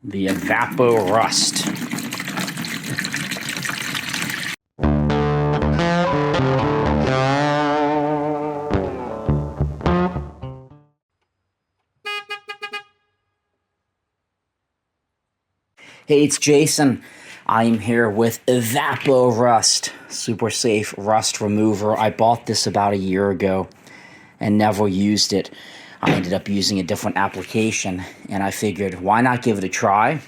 The Evapo-Rust. Hey, it's Jason. I'm here with Evapo-Rust, super safe rust remover. I bought this about a year ago and never used it. I ended up using a different application, and I figured, why not give it a try?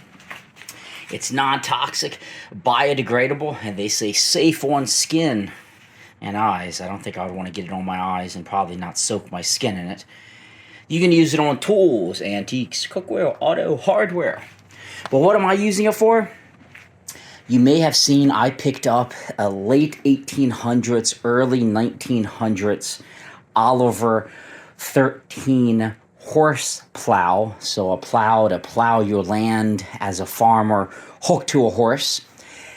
It's non-toxic, biodegradable, and they say safe on skin and eyes. I don't think I would want to get it on my eyes and probably not soak my skin in it. You can use it on tools, antiques, cookware, auto, hardware. But what am I using it for? You may have seen I picked up a late 1800s, early 1900s Oliver 13 horse plow. So a plow to plow your land as a farmer, hooked to a horse.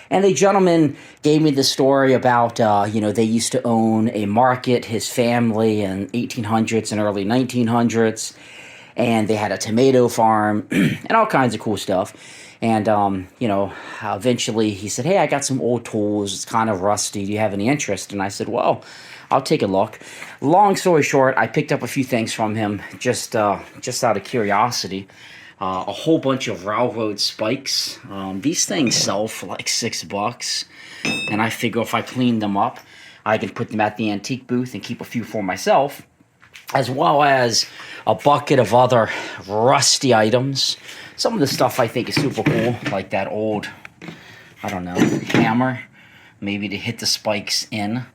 And a gentleman gave me the story about, they used to own a market, his family, in 1800s and early 1900s. And they had a tomato farm and all kinds of cool stuff. And, eventually he said, hey, I got some old tools. It's kind of rusty. Do you have any interest? And I said, well, I'll take a look. Long story short, I picked up a few things from him just out of curiosity. A whole bunch of railroad spikes. These things sell for like $6. And I figure if I clean them up, I can put them at the antique booth and keep a few for myself, as well as a bucket of other rusty items. Some of the stuff I think is super cool, like that old, hammer, maybe to hit the spikes in.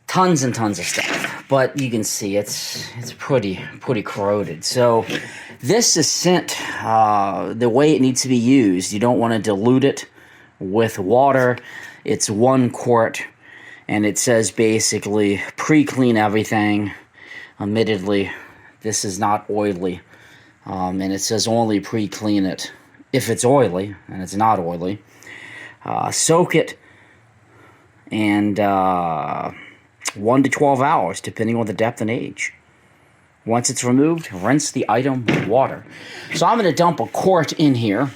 Tons and tons of stuff, but you can see it's pretty corroded. So this is sent the way it needs to be used. You don't want to dilute it with water. It's 1 quart. And it says basically pre-clean everything. Admittedly, this is not oily. And it says only pre-clean it if it's oily, and it's not oily. Soak it and 1 to 12 hours, depending on the depth and age. Once it's removed, rinse the item with water. So I'm going to dump a quart in here.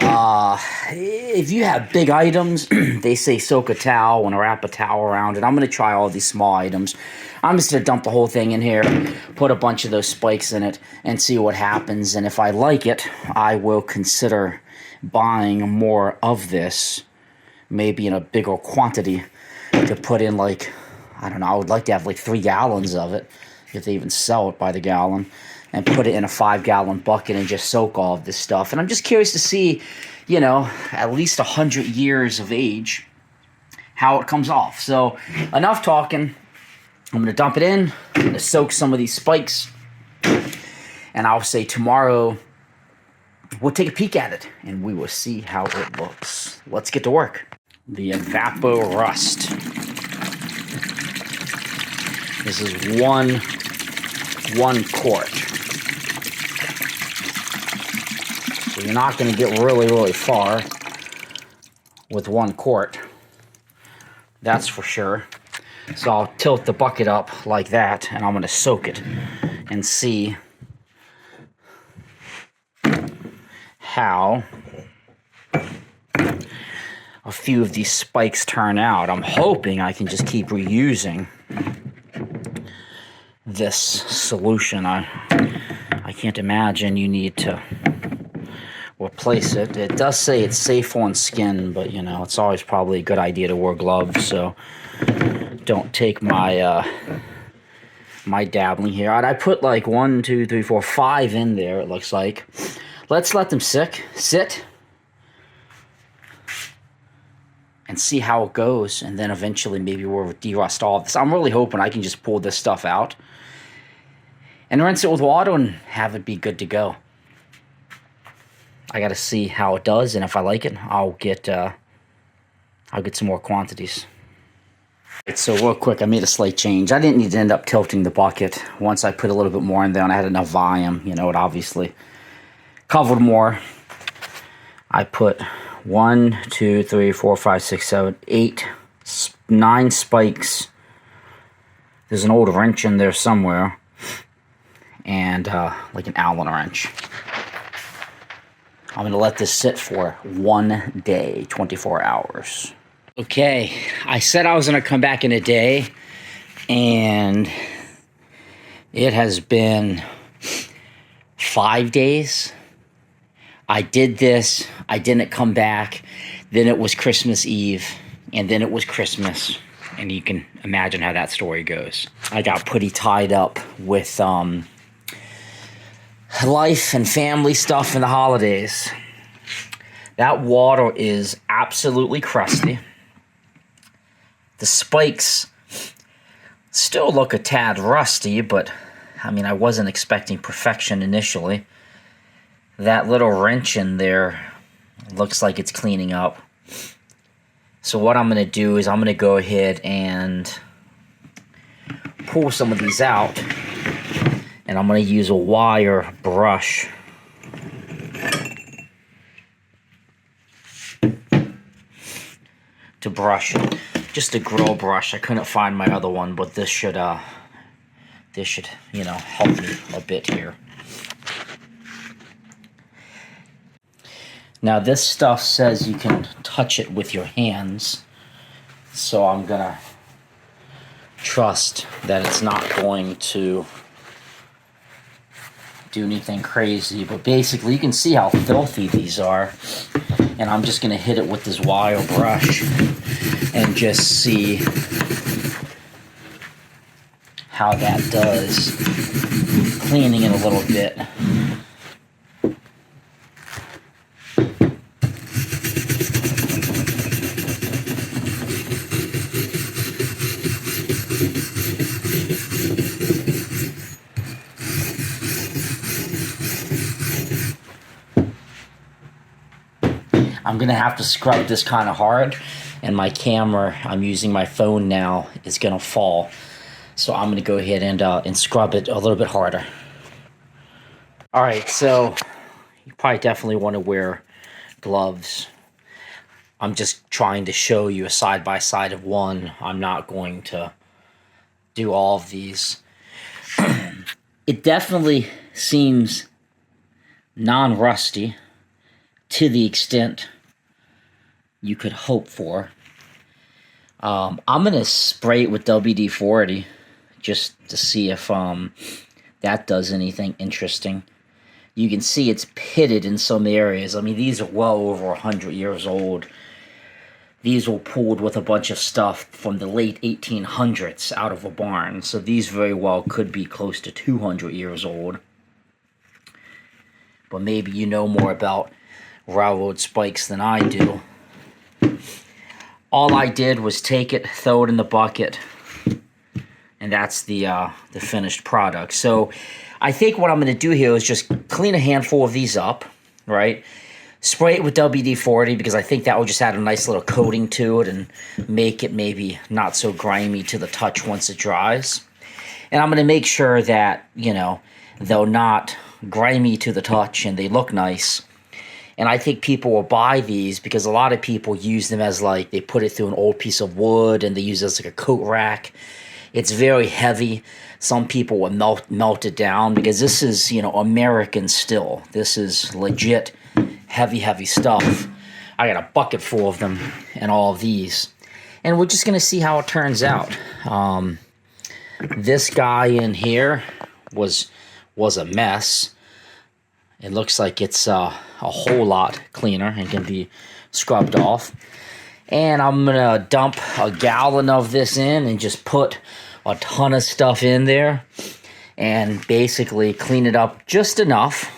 If you have big items, they say soak a towel and wrap a towel around it. I'm going to try all these small items. I'm just going to dump the whole thing in here, put a bunch of those spikes in it, and see what happens. And if I like it, I will consider buying more of this, maybe in a bigger quantity, to put in I would like to have 3 gallons of it, if they even sell it by the gallon, and put it in a 5-gallon bucket and just soak all of this stuff. And I'm just curious to see, at least 100 years of age, how it comes off. So enough talking. I'm going to dump it in. I'm going to soak some of these spikes. And I'll say tomorrow we'll take a peek at it and we will see how it looks. Let's get to work. The Evapo-Rust. This is one quart. So you're not going to get really far with 1 quart. That's for sure. So I'll tilt the bucket up like that, and I'm going to soak it and see how a few of these spikes turn out. I'm hoping I can just keep reusing this solution. I can't imagine you need to replace it. It does say it's safe on skin, but it's always probably a good idea to wear gloves, so don't take my my dabbling here. I put 1, 2, 3, 4, 5 in there, it looks like. Let's let them sit and see how it goes, and then eventually maybe we'll de-rust all of this. I'm really hoping I can just pull this stuff out and rinse it with water and have it be good to go. I got to see how it does, and if I like it, I'll get some more quantities. So real quick, I made a slight change. I didn't need to end up tilting the bucket. Once I put a little bit more in there and I had enough volume, it obviously covered more. I put 1, 2, 3, 4, 5, 6, 7, 8, 9 spikes. There's an old wrench in there somewhere. and like an Allen wrench. I'm gonna let this sit for 1 day, 24 hours. Okay, I said I was gonna come back in a day, and it has been 5 days. I did this, I didn't come back, then it was Christmas Eve, and then it was Christmas, and you can imagine how that story goes. I got pretty tied up with life and family stuff in the holidays. That water is absolutely crusty. The spikes still look a tad rusty, but I mean, I wasn't expecting perfection initially. That little wrench in there looks like it's cleaning up. So what I'm going to do is I'm going to go ahead and pull some of these out, and I'm going to use a wire brush to brush it. Just a grill brush. I couldn't find my other one, but this should help me a bit here. Now this stuff says you can touch it with your hands, so I'm gonna trust that it's not going to do anything crazy. But basically you can see how filthy these are, and I'm just gonna hit it with this wire brush and just see how that does, cleaning it a little bit. I'm gonna have to scrub this kind of hard, and my camera, I'm using my phone now, is gonna fall. So I'm gonna go ahead and scrub it a little bit harder. All right, so you probably definitely want to wear gloves. I'm just trying to show you a side-by-side of one. I'm not going to do all of these. It definitely seems non-rusty to the extent you could hope for. I'm going to spray it with WD-40 just to see if that does anything interesting. You can see it's pitted in some areas. I mean, these are well over 100 years old. These were pulled with a bunch of stuff from the late 1800s out of a barn. So these very well could be close to 200 years old. But maybe you know more about railroad spikes than I do. All I did was take it, throw it in the bucket, and that's the finished product. So I think what I'm going to do here is just clean a handful of these up, right? Spray it with WD-40 because I think that will just add a nice little coating to it and make it maybe not so grimy to the touch once it dries. And I'm going to make sure that, they're not grimy to the touch and they look nice. And I think people will buy these because a lot of people use them as they put it through an old piece of wood and they use it as like a coat rack. It's very heavy. Some people will melt it down because this is, American still. This is legit heavy stuff. I got a bucket full of them and all of these. And we're just going to see how it turns out. This guy in here was a mess. It looks like it's a whole lot cleaner and can be scrubbed off. And I'm going to dump a gallon of this in and just put a ton of stuff in there and basically clean it up just enough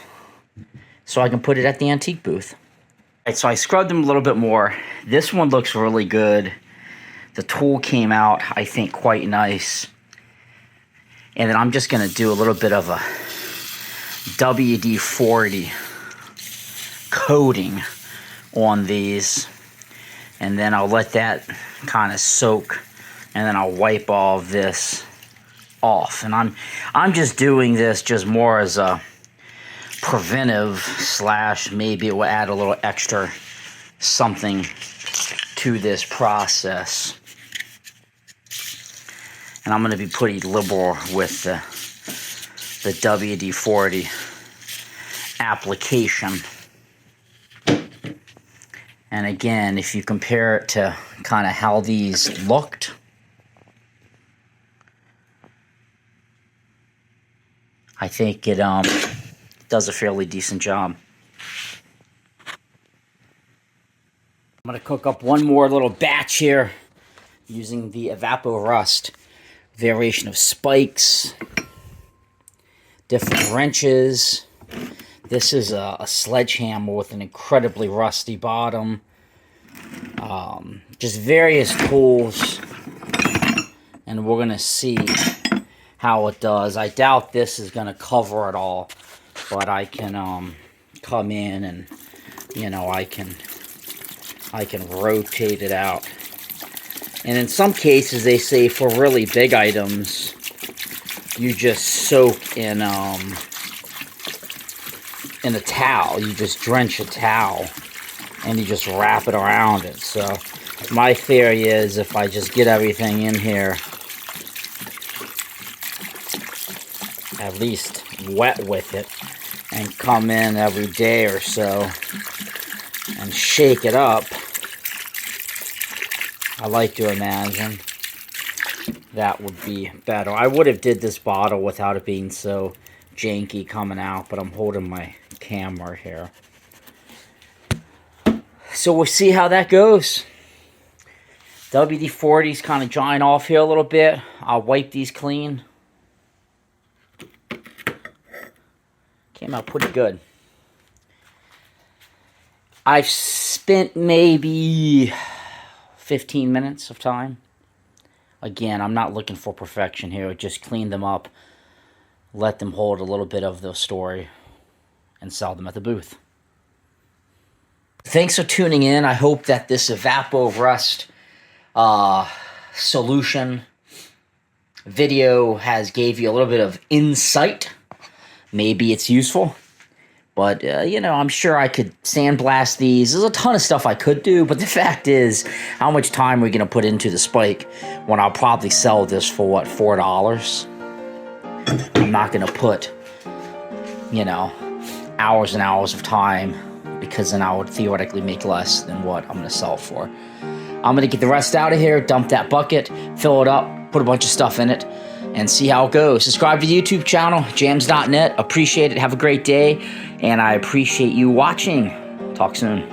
so I can put it at the antique booth. All right, so I scrubbed them a little bit more. This one looks really good. The tool came out, I think, quite nice. And then I'm just going to do a little bit of a WD-40 coating on these, and then I'll let that kind of soak, and then I'll wipe all of this off. And I'm just doing this just more as a preventive / maybe it will add a little extra something to this process. And I'm going to be pretty liberal with the the WD-40 application. And again, if you compare it to kind of how these looked, I think it does a fairly decent job. I'm going to cook up one more little batch here using the Evapo-Rust. Variation of spikes, different wrenches. This is a sledgehammer with an incredibly rusty bottom. Just various tools, and we're going to see how it does. I doubt this is going to cover it all, but I can come in and, you know, I can rotate it out. And in some cases, they say for really big items, you just soak in a towel. You just drench a towel, and you just wrap it around it. So my theory is if I just get everything in here, at least wet with it, and come in every day or so and shake it up, I like to imagine that would be better. I would have did this bottle without it being so janky coming out, but I'm holding my camera here. So we'll see how that goes. WD-40's kind of drying off here a little bit. I'll wipe these clean. Came out pretty good. I've spent maybe 15 minutes of time. Again, I'm not looking for perfection here. Just clean them up, let them hold a little bit of the story, and sell them at the booth. Thanks for tuning in. I hope that this Evapo-Rust solution video has gave you a little bit of insight. Maybe it's useful. But, you know, I'm sure I could sandblast these. There's a ton of stuff I could do, but the fact is, how much time are we going to put into the spike when I'll probably sell this for, what, $4? I'm not going to put, you know, hours and hours of time, because then I would theoretically make less than what I'm going to sell for. I'm going to get the rest out of here, dump that bucket, fill it up, put a bunch of stuff in it, and see how it goes. Subscribe to the YouTube channel, jams.net. Appreciate it. Have a great day. And I appreciate you watching. Talk soon.